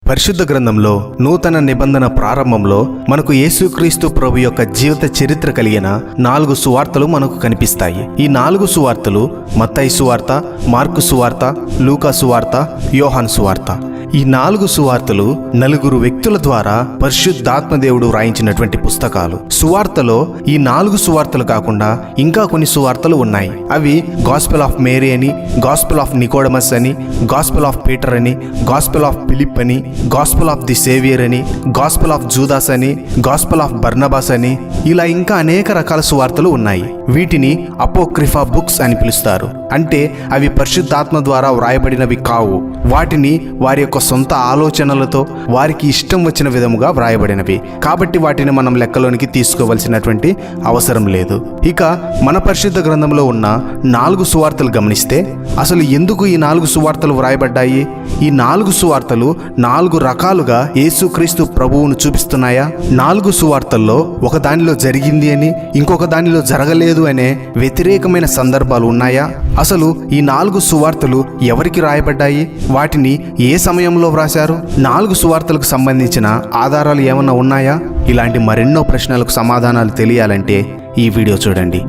పరిశుద్ధ గ్రంథంలో నూతన నిబంధన ప్రారంభంలో మనకు యేసుక్రీస్తు ప్రభు యొక్క జీవిత చరిత్ర కలిగిన 4 సువార్తలు మనకు కనిపిస్తాయి. ఈ 4 సువార్తలు మత్తయి సువార్త, మార్కు సువార్త, లూకా సువార్త, యోహాను సువార్త. ఈ 4 సువార్తలు 4 వ్యక్తుల ద్వారా పరిశుద్ధాత్మ దేవుడు వ్రాయించినటువంటి పుస్తకాలు. సువార్తలో ఈ 4 సువార్తలు కాకుండా ఇంకా కొన్ని సువార్తలు ఉన్నాయి. అవి గాస్పెల్ ఆఫ్ మేరీ అని, గాస్పెల్ ఆఫ్ నికోడమస్ అని, గాస్పెల్ ఆఫ్ పీటర్ అని, గాస్పెల్ ఆఫ్ ఫిలిప్ అని, గాస్పెల్ ఆఫ్ ది సేవియర్ అని, గాస్పెల్ ఆఫ్ జూదాస్ అని, గాస్పెల్ ఆఫ్ బర్నబాస్ అని, ఇలా ఇంకా అనేక రకాల సువార్తలు ఉన్నాయి. వీటిని అపోక్రిఫా బుక్స్ అని పిలుస్తారు. అంటే అవి పరిశుద్ధాత్మ ద్వారా వ్రాయబడినవి కావు. వాటిని వారి యొక్క సొంత ఆలోచనలతో వారికి ఇష్టం వచ్చిన విధముగా వ్రాయబడినవి. కాబట్టి వాటిని మనం లెక్కలోనికి తీసుకోవలసినటువంటి అవసరం లేదు. ఇక మన పరిశుద్ధ గ్రంథంలో ఉన్న 4 సువార్తలు గమనిస్తే అసలు ఎందుకు ఈ 4 సువార్తలు వ్రాయబడ్డాయి? ఈ 4 సువార్తలు 4 రకాలుగా యేసుక్రీస్తు ప్రభువును చూపిస్తున్నాయా? 4 సువార్తల్లో ఒక దానిలో జరిగింది అని, ఇంకొక దానిలో జరగలేదు అనే వ్యతిరేకమైన సందర్భాలు ఉన్నాయా? అసలు ఈ 4 సువార్తలు ఎవరికి రాయబడ్డాయి? వాటిని ఏ సమయంలో వ్రాశారు? 4 సువార్తలకు సంబంధించిన ఆధారాలు ఏమన్నా ఉన్నాయా? ఇలాంటి మరెన్నో ప్రశ్నలకు సమాధానాలు తెలియాలంటే ఈ వీడియో చూడండి.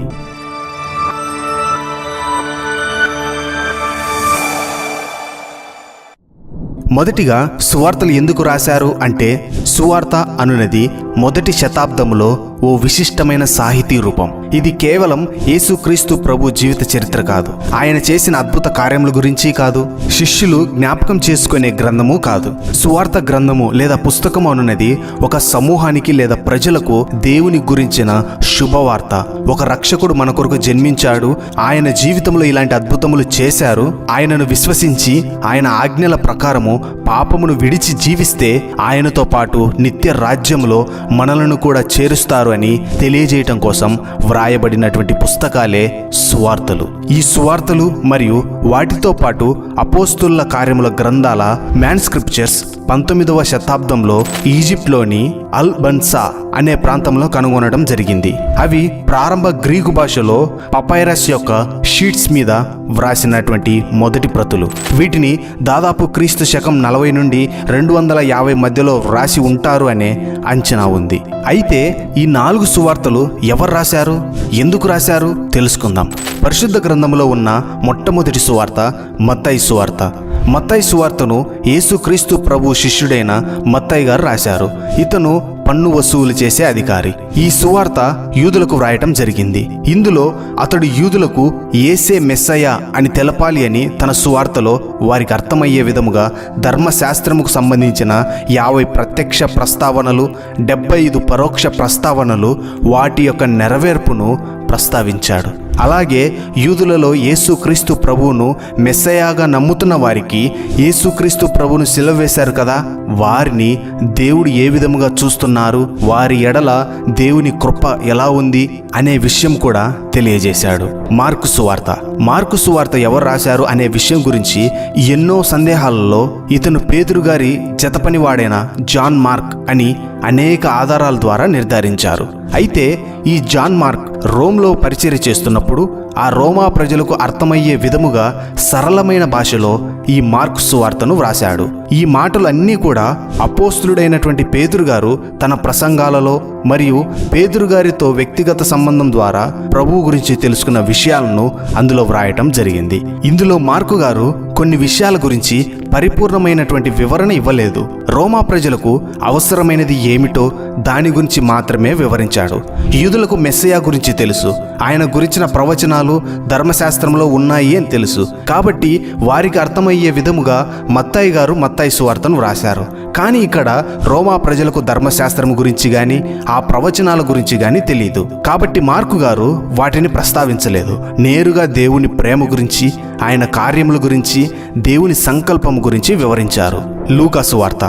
మొదటిగా సువార్తలు ఎందుకు రాశారు అంటే, సువార్త అనునది మొదటి శతాబ్దంలో ఓ విశిష్టమైన సాహితీ రూపం. ఇది కేవలం యేసుక్రీస్తు ప్రభు జీవిత చరిత్ర కాదు, ఆయన చేసిన అద్భుత కార్యముల గురించి కాదు, శిష్యులు జ్ఞాపకం చేసుకునే గ్రంథము కాదు. సువార్త గ్రంథము లేదా పుస్తకము అనున్నది ఒక సమూహానికి లేదా ప్రజలకు దేవుని గురించిన శుభవార్త. ఒక రక్షకుడు మన కొరకు జన్మించాడు, ఆయన జీవితంలో ఇలాంటి అద్భుతములు చేశారు, ఆయనను విశ్వసించి ఆయన ఆజ్ఞల ప్రకారము పాపమును విడిచి జీవిస్తే ఆయనతో పాటు నిత్య రాజ్యంలో మనలను కూడా చేరుస్తారు అని తెలియజేయటం కోసం వ్రాయబడినటువంటి పుస్తకాలే సువార్తలు. ఈ సువార్తలు మరియు వాటితో పాటు అపోస్తుల కార్యముల గ్రంథాల మ్యాన్స్క్రిప్చర్స్ 19వ శతాబ్దంలో ఈజిప్ట్లోని అల్ బన్సా అనే ప్రాంతంలో కనుగొనడం జరిగింది. అవి ప్రారంభ గ్రీకు భాషలో పపైరస్ యొక్క షీట్స్ మీద వ్రాసినటువంటి మొదటి ప్రతులు. వీటిని దాదాపు క్రీస్తు శకం 40 నుండి 250 మధ్యలో వ్రాసి ఉంటారు అనే అంచనా ఉంది. అయితే ఈ 4 సువార్తలు ఎవరు రాశారు, ఎందుకు రాశారు తెలుసుకుందాం. పరిశుద్ధ గ్రంథంలో ఉన్న మొట్టమొదటి సువార్త మత్తయి సువార్త. మత్తయి సువార్తను యేసుక్రీస్తు ప్రభు శిష్యుడైన మత్తయి గారు రాశారు. ఇతను పన్ను వసూలు చేసే అధికారి. ఈ సువార్త యూదులకు వ్రాయటం జరిగింది. ఇందులో అతడు యూదులకు యేసే మెస్సయ్య అని తెలపాలి అని తన సువార్తలో వారికి అర్థమయ్యే విధముగా ధర్మశాస్త్రముకు సంబంధించిన 50 ప్రత్యక్ష ప్రస్తావనలు, 75 పరోక్ష ప్రస్తావనలు, వాటి యొక్క నెరవేర్పును ప్రస్తావించాడు. అలాగే యూదులలో యేసుక్రీస్తు ప్రభువును మెస్సయాగా నమ్ముతున్న వారికి యేసుక్రీస్తు ప్రభువును సిలువ వేశారు కదా, వారిని దేవుడు ఏ విధముగా చూస్తున్నారు, వారి ఎడల దేవుని కృప ఎలా ఉంది అనే విషయం కూడా తెలియజేశాడు. మార్కు సువార్త. మార్కు సువార్త ఎవరు రాశారు అనే విషయం గురించి ఎన్నో సందేహాలలో ఇతను పేతురు గారి జతపనివాడైన జాన్ మార్క్ అని అనేక ఆధారాల ద్వారా నిర్ధారించారు. అయితే ఈ జాన్ మార్క్ రోమ్లో పరిచర్య చేస్తున్నప్పుడు ఆ రోమా ప్రజలకు అర్థమయ్యే విధముగా సరళమైన భాషలో ఈ మార్కు సువార్తను వ్రాశాడు. ఈ మాటలు అన్నీ కూడా అపోస్తులుడైనటువంటి పేతురు గారు తన ప్రసంగాలలో మరియు పేతురు గారితో వ్యక్తిగత సంబంధం ద్వారా ప్రభువు గురించి తెలుసుకున్న విషయాలను అందులో వ్రాయటం జరిగింది. ఇందులో మార్కు గారు కొన్ని విషయాల గురించి పరిపూర్ణమైనటువంటి వివరణ ఇవ్వలేదు. రోమా ప్రజలకు అవసరమైనది ఏమిటో దాని గురించి మాత్రమే వివరించాడు. యూదులకు మెస్సయా గురించి తెలుసు, ఆయన గురించిన ప్రవచనాలు ధర్మశాస్త్రంలో ఉన్నాయి అని తెలుసు. కాబట్టి వారికి అర్థమయ్యే విధముగా మత్తయి గారు మత్తయి సువార్తను వ్రాశారు. కానీ ఇక్కడ రోమా ప్రజలకు ధర్మశాస్త్రం గురించి కానీ ఆ ప్రవచనాల గురించి కానీ తెలియదు. కాబట్టి మార్కు గారు వాటిని ప్రస్తావించలేదు. నేరుగా దేవుని ప్రేమ గురించి, ఆయన కార్యముల గురించి, దేవుని సంకల్పం గురించి వివరించారు. లూకా సువార్త.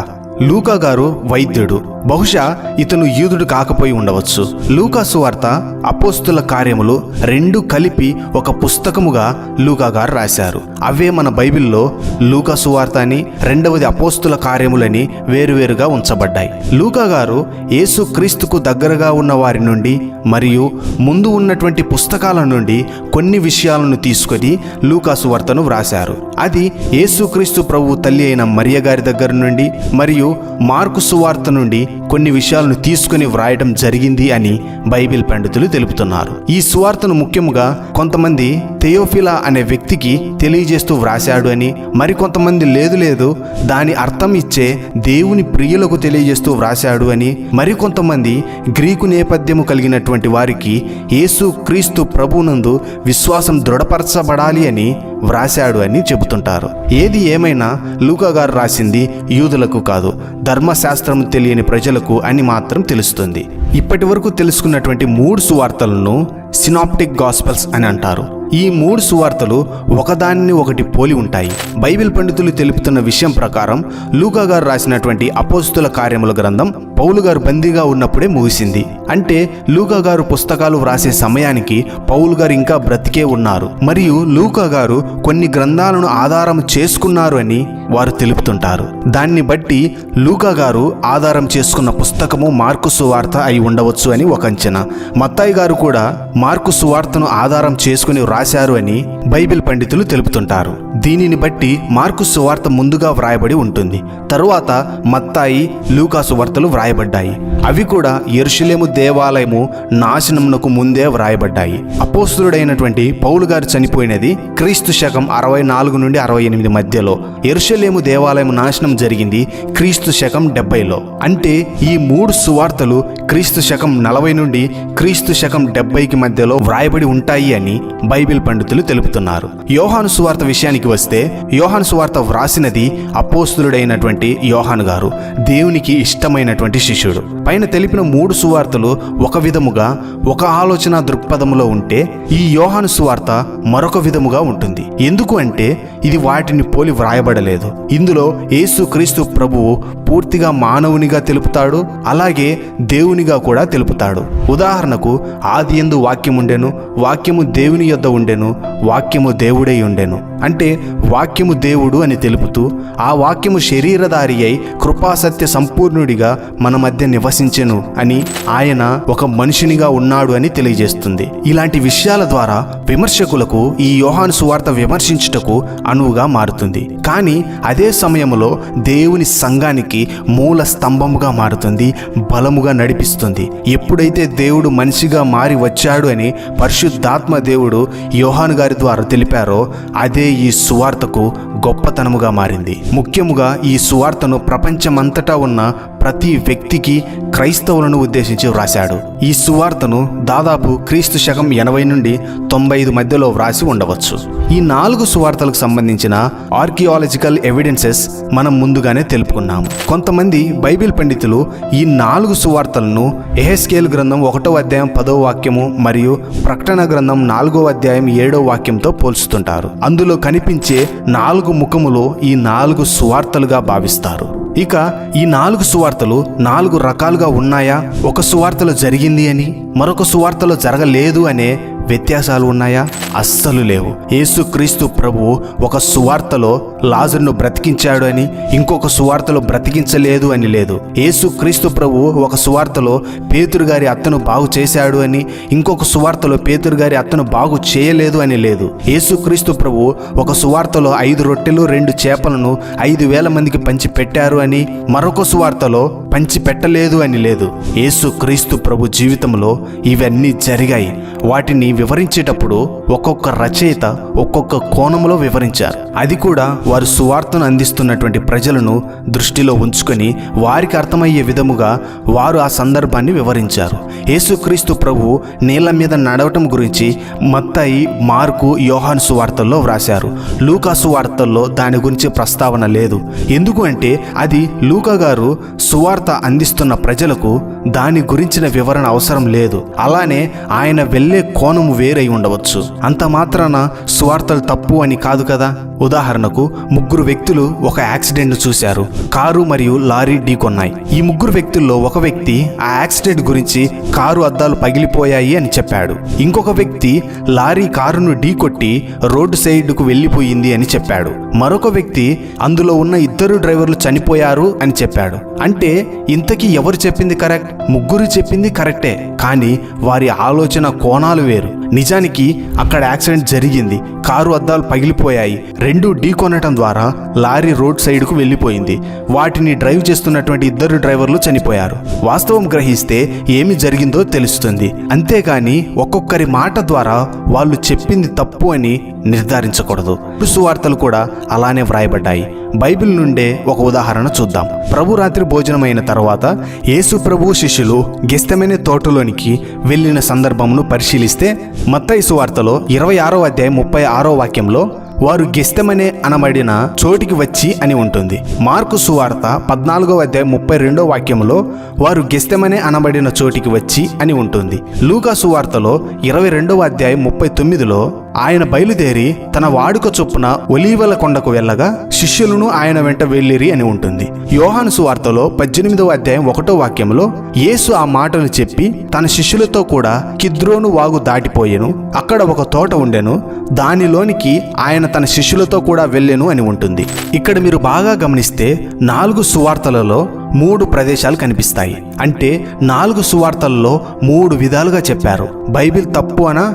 లూకా గారు వైద్యుడు. బహుశా ఇతను యూదుడు కాకపోయి ఉండవచ్చు. లూకా సువార్త అపోస్తుల కార్యములు రెండు కలిపి ఒక పుస్తకముగా లూకా గారు రాశారు. అవే మన బైబిల్లో లూకా సువార్త అని, రెండవది అపోస్తుల కార్యములని వేరువేరుగా ఉంచబడ్డాయి. లూకా గారు యేసు క్రీస్తుకు దగ్గరగా ఉన్న వారి నుండి మరియు ముందు ఉన్నటువంటి పుస్తకాల నుండి కొన్ని విషయాలను తీసుకొని లూకా సువార్తను వ్రాశారు. అది యేసుక్రీస్తు ప్రభువు తల్లి అయిన మరియ గారి దగ్గర నుండి మరియు మార్కు సువార్త నుండి కొన్ని విషయాలను తీసుకుని వ్రాయడం జరిగింది అని బైబిల్ పండితులు తెలుపుతున్నారు. ఈ సువార్తను ముఖ్యంగా కొంతమంది థెయోఫిలా అనే వ్యక్తికి తెలియజేస్తూ వ్రాశాడు అని, మరికొంతమంది లేదు దాని అర్థం ఇచ్చే దేవుని ప్రియులకు తెలియజేస్తూ వ్రాశాడు అని, మరికొంతమంది గ్రీకు నేపథ్యము కలిగినటువంటి వారికి యేసు క్రీస్తు ప్రభునందు విశ్వాసం దృఢపరచబడాలి అని వ్రాశాడు అని చెబుతుంటారు. ఏది ఏమైనా లూకా గారు రాసింది యూదులకు కాదు, ధర్మశాస్త్రం తెలియని ప్రజలకు అని మాత్రం తెలుస్తుంది. ఇప్పటి వరకు తెలుసుకున్నటువంటి 3 సువార్తలను సినాప్టిక్ గాస్పెల్స్ అని అంటారు. ఈ 3 సువార్తలు ఒకదానిని ఒకటి పోలి ఉంటాయి. బైబిల్ పండితులు తెలుపుతున్న విషయం ప్రకారం లూకా గారు రాసినటువంటి అపోస్తుల కార్యముల గ్రంథం పౌలు గారు బందీగా ఉన్నప్పుడే ముగిసింది. అంటే లూకా గారు పుస్తకాలు వ్రాసే సమయానికి పౌలు గారు ఇంకా బ్రతికే ఉన్నారు మరియు లూకా గారు కొన్ని గ్రంథాలను ఆధారం చేసుకున్నారు అని వారు తెలుపుతుంటారు. దాన్ని బట్టి లూకా గారు ఆధారం చేసుకున్న పుస్తకము మార్కు సువార్త అయి ఉండవచ్చు అని ఒక అంచనా. మత్తాయి గారు కూడా మార్కు సువార్తను ఆధారం చేసుకుని రాశారు అని బైబిల్ పండితులు తెలుపుతుంటారు. దీనిని బట్టి మార్కు సువార్త ముందుగా వ్రాయబడి ఉంటుంది. తరువాత మత్తాయి, లూకా సువార్తలు వ్రాయబడ్డాయి. అవి కూడా యెరూషలేము దేవాలయము నాశనమునకు ముందే వ్రాయబడ్డాయి. అపోస్తలుడైనటువంటి పౌలు గారు చనిపోయినది క్రీస్తు శకం 64 నుండి 68 మధ్యలో. యెరూషలేము దేవాలయం నాశనం జరిగింది క్రీస్తు శకం 70లో. అంటే ఈ 3 సువార్తలు క్రీస్తు శకం 40 నుండి క్రీస్తు శకం 70కి మధ్యలో వ్రాయబడి ఉంటాయి అని బైబిల్ పండితులు తెలుపుతున్నారు. యోహాను సువార్త విషయానికి వస్తే, యోహాను సువార్త వ్రాసినది అపోస్తలుడైనటువంటి యోహాను గారు, దేవునికి ఇష్టమైనటువంటి శిష్యుడు. పైన తెలిపిన 3 సువార్తలు ఒక విధముగా ఒక ఆలోచన దృక్పథములో ఉంటే, ఈ యోహాను సువార్త మరొక విధముగా ఉంటుంది. ఎందుకు అంటే ఇది వాటిని పోలి వ్రాయబడలేదు. ఇందులో యేసు క్రీస్తు ప్రభువు పూర్తిగా మానవునిగా తెలుపుతాడు, అలాగే దేవునిగా కూడా తెలుపుతాడు. ఉదాహరణకు, ఆదియందు వాక్యం ఉండెను, వాక్యము దేవుని యొద్ద ఉండెను, వాక్యము దేవుడై ఉండెను. అంటే వాక్యము దేవుడు అని తెలుపుతూ, ఆ వాక్యము శరీరధారి అయి కృపాసత్య సంపూర్ణుడిగా మన మధ్య నివసించెను అని, ఆయన ఒక మనుషునిగా ఉన్నాడు అని తెలియజేస్తుంది. ఇలాంటి విషయాల ద్వారా విమర్శకులకు ఈ యోహాను సువార్త విమర్శించుటకు అనువుగా మారుతుంది. కానీ అదే సమయంలో దేవుని సంఘానికి మూల స్తంభముగా మారుతుంది, బలముగా నడిపిస్తుంది. ఎప్పుడైతే దేవుడు మనిషిగా మారి వచ్చాడు అని పరిశుద్ధాత్మ దేవుడు యోహాను గారి ద్వారా తెలిపారో, అదే ఈ సువార్తకు గొప్పతనముగా మారింది. ముఖ్యముగా ఈ సువార్తను ప్రపంచమంతటా ఉన్న ప్రతి వ్యక్తికి, క్రైస్తవులను ఉద్దేశించి వ్రాశాడు. ఈ సువార్తను దాదాపు క్రీస్తు శకం 80 నుండి 95 మధ్యలో వ్రాసి ఉండవచ్చు. ఈ 4 సువార్తలకు సంబంధించిన ఆర్కియాలజికల్ ఎవిడెన్సెస్ మనం ముందుగానే తెలుపుకున్నాము. కొంతమంది బైబిల్ పండితులు ఈ 4 సువార్తలను యెహెజ్కేలు గ్రంథం 1వ అధ్యాయం 10వ వాక్యము మరియు ప్రకటన గ్రంథం 4వ అధ్యాయం 7వ వాక్యంతో పోల్చుతుంటారు. అందులో కనిపించే 4 ముఖములు ఈ 4 సువార్తలుగా భావిస్తారు. ఇక ఈ 4 సువార్తలు 4 రకాలుగా ఉన్నాయా, ఒక సువార్తలో జరిగింది అని మరొక సువార్తలో జరగలేదు అనే వ్యత్యాసాలు ఉన్నాయా? అస్సలు లేవు. యేసుక్రీస్తు ప్రభువు ఒక సువార్తలో లాజరును బ్రతికించాడు అని, ఇంకొక సువార్తలో బ్రతికించలేదు అని లేదు. యేసుక్రీస్తు ప్రభువు ఒక సువార్తలో పేతురు గారి అత్తను బాగు చేశాడు అని, ఇంకొక సువార్తలో పేతురు గారి అత్తను బాగు చేయలేదు అని లేదు. యేసుక్రీస్తు ప్రభువు ఒక సువార్తలో 5 రొట్టెలు 2 చేపలను 5,000 మందికి పంచి పెట్టారు అని, మరొక సువార్తలో పంచి పెట్టలేదు అని లేదు. యేసుక్రీస్తు ప్రభు జీవితంలో ఇవన్నీ జరిగాయి. వాటిని వివరించేటప్పుడు ఒక్కొక్క రచయిత ఒక్కొక్క కోణంలో వివరించారు. అది కూడా వారు సువార్తను అందిస్తున్నటువంటి ప్రజలను దృష్టిలో ఉంచుకొని వారికి అర్థమయ్యే విధముగా వారు ఆ సందర్భాన్ని వివరించారు. యేసుక్రీస్తు ప్రభు నీళ్ల మీద నడవటం గురించి మత్తాయి, మార్కు, యోహాను సువార్తల్లో వ్రాశారు. లూకా సువార్తల్లో దాని గురించి ప్రస్తావన లేదు. ఎందుకు అంటే అది లూకా గారు సువార్త అందిస్తున్న ప్రజలకు దాని గురించిన వివరణ అవసరం లేదు. అలానే ఆయన వెళ్ళే కోణము వేరై ఉండవచ్చు. అంత మాత్రాన సువార్తలు తప్పు అని కాదు కదా. ఉదాహరణకు 3 వ్యక్తులు ఒక యాక్సిడెంట్ చూశారు. కారు మరియు లారీ ఢీకొన్నాయి. ఈ 3 వ్యక్తుల్లో ఒక వ్యక్తి ఆ యాక్సిడెంట్ గురించి కారు అద్దాలు పగిలిపోయాయి అని చెప్పాడు. ఇంకొక వ్యక్తి లారీ కారును ఢీకొట్టి రోడ్డు సైడ్కు వెళ్ళిపోయింది అని చెప్పాడు. మరొక వ్యక్తి అందులో ఉన్న 2 డ్రైవర్లు చనిపోయారు అని చెప్పాడు. అంటే ఇంతకీ ఎవరు చెప్పింది కరెక్ట్? 3 చెప్పింది కరెక్టే, కానీ వారి ఆలోచన కోణాలు వేరు. నిజానికి అక్కడ యాక్సిడెంట్ జరిగింది, కారు అద్దాలు పగిలిపోయాయి, 2 ఢీకొనటం ద్వారా లారీ రోడ్ సైడ్కు వెళ్ళిపోయింది. వాటిని డ్రైవ్ చేస్తున్నటువంటి 2 డ్రైవర్లు చనిపోయారు. వాస్తవం గ్రహిస్తే ఏమి జరిగిందో తెలుస్తుంది. అంతేగాని ఒక్కొక్కరి మాట ద్వారా వాళ్ళు చెప్పింది తప్పు అని నిర్ధారించకూడదు. సువార్తలు కూడా అలానే వ్రాయబడ్డాయి. బైబిల్ నుండే ఒక ఉదాహరణ చూద్దాం. ప్రభు రాత్రి భోజనమైన తర్వాత యేసు ప్రభు శిష్యులు గెత్సేమనే తోటలోనికి వెళ్ళిన సందర్భమును పరిశీలిస్తే మత్తయి సువార్తలో 26వ అధ్యాయం 36వ వాక్యంలో వారు గెత్సేమనే అనబడిన చోటికి వచ్చి అని ఉంటుంది. మార్కు సువార్త 14వ అధ్యాయం 32వ వాక్యంలో వారు గెత్సేమనే అనబడిన చోటికి వచ్చి అని ఉంటుంది. లూకా సువార్తలో 22వ అధ్యాయం 39లో ఆయన బయలుదేరి తన వాడుక చొప్పున ఒలీవల కొండకు వెళ్ళగా శిష్యులను ఆయన వెంట వెళ్ళిరి అని ఉంటుంది. యోహాను సువార్తలో 18వ అధ్యాయం 1వ వాక్యంలో యేసు ఆ మాటను చెప్పి తన శిష్యులతో కూడా కిద్రోను వాగు దాటిపోయెను, అక్కడ ఒక తోట ఉండెను, దానిలోనికి ఆయన తన శిష్యులతో కూడా వెళ్ళెను అని ఉంటుంది. ఇక్కడ మీరు బాగా గమనిస్తే 4 సువార్తలలో 3 ప్రదేశాలు కనిపిస్తాయి. అంటే 4 సువార్తలలో 3 విధాలుగా చెప్పారు. బైబిల్ తప్పు అనా?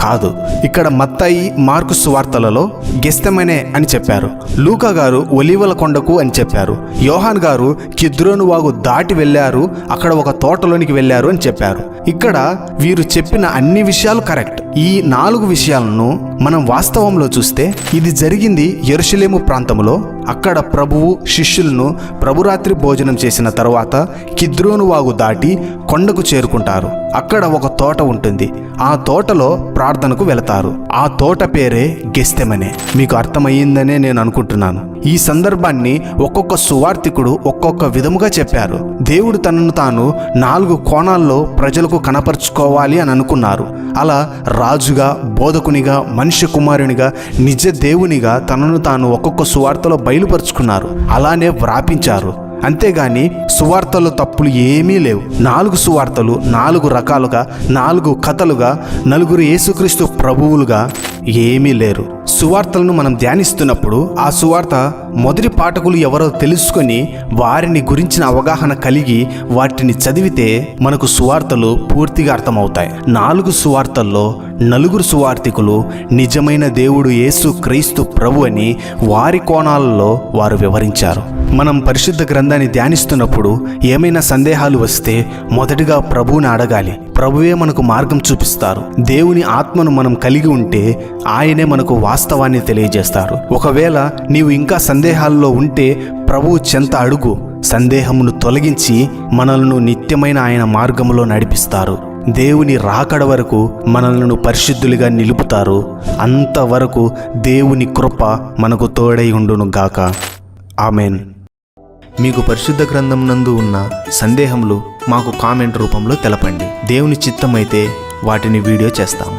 కాదు. ఇక్కడ మత్తయి, మార్కు సువార్తలలో గెత్సేమనే అని చెప్పారు. లూకా గారు ఒలీవల కొండకు అని చెప్పారు. యోహాన్ గారు కిద్రోను వాగు దాటి వెళ్ళారు, అక్కడ ఒక తోటలోనికి వెళ్ళారు అని చెప్పారు. ఇక్కడ వీరు చెప్పిన అన్ని విషయాలు కరెక్ట్. ఈ 4 విషయాలను మనం వాస్తవంలో చూస్తే ఇది జరిగింది యెరూషలేము ప్రాంతంలో. అక్కడ ప్రభువు శిష్యులను ప్రభురాత్రి భోజనం చేసిన తర్వాత కిద్రోను వాగు దాటి కొండకు చేరుకుంటారు. అక్కడ ఒక తోట ఉంటుంది. ఆ తోటలో ప్రార్థనకు వెళతారు. ఆ తోట పేరే గెత్సేమనే. మీకు అర్థమయ్యిందనే నేను అనుకుంటున్నాను. ఈ సందర్భాన్ని ఒక్కొక్క సువార్తికుడు ఒక్కొక్క విధముగా చెప్పారు. దేవుడు తనను తాను 4 కోణాల్లో ప్రజలకు కనపరుచుకోవాలి అని అనుకున్నారు. అలా రాజుగా, బోధకునిగా, మనుష్య కుమారునిగా, నిజ దేవునిగా తనను తాను ఒక్కొక్క సువార్తలో బయలుపరుచుకున్నారు. అలానే వ్రాపించారు. అంతేగాని సువార్తలు తప్పులు ఏమీ లేవు. 4 సువార్తలు 4 రకాలుగా, 4 కథలుగా, 4 యేసుక్రీస్తు ప్రభువులుగా ఏమీ లేరు. సువార్తలను మనం ధ్యానిస్తున్నప్పుడు ఆ సువార్త మొదటి పాఠకులు ఎవరో తెలుసుకొని వారిని గురించిన అవగాహన కలిగి వాటిని చదివితే మనకు సువార్తలు పూర్తిగా అర్థమవుతాయి. 4 సువార్తల్లో 4 సువార్తికులు నిజమైన దేవుడు యేసు క్రీస్తు ప్రభు అని వారి కోణాలలో వారు వివరించారు. మనం పరిశుద్ధ గ్రంథాన్ని ధ్యానిస్తున్నప్పుడు ఏమైనా సందేహాలు వస్తే మొదటిగా ప్రభువుని అడగాలి. ప్రభువే మనకు మార్గం చూపిస్తారు. దేవుని ఆత్మను మనం కలిగి ఉంటే ఆయనే మనకు వాస్తవాన్ని తెలియజేస్తారు. ఒకవేళ నీవు ఇంకా సందేహాల్లో ఉంటే ప్రభువు చెంత అడుగు. సందేహమును తొలగించి మనలను నిత్యమైన ఆయన మార్గములో నడిపిస్తారు. దేవుని రాకడ వరకు మనలను పరిశుద్ధులుగా నిలుపుతారు. అంతవరకు దేవుని కృప మనకు తోడై ఉండును గాక. ఆమెన్. మీకు పరిశుద్ధ గ్రంథం నందు ఉన్న సందేహములు మాకు కామెంట్ రూపంలో తెలపండి. దేవుని చిత్తమైతే వాటిని వీడియో చేస్తాము.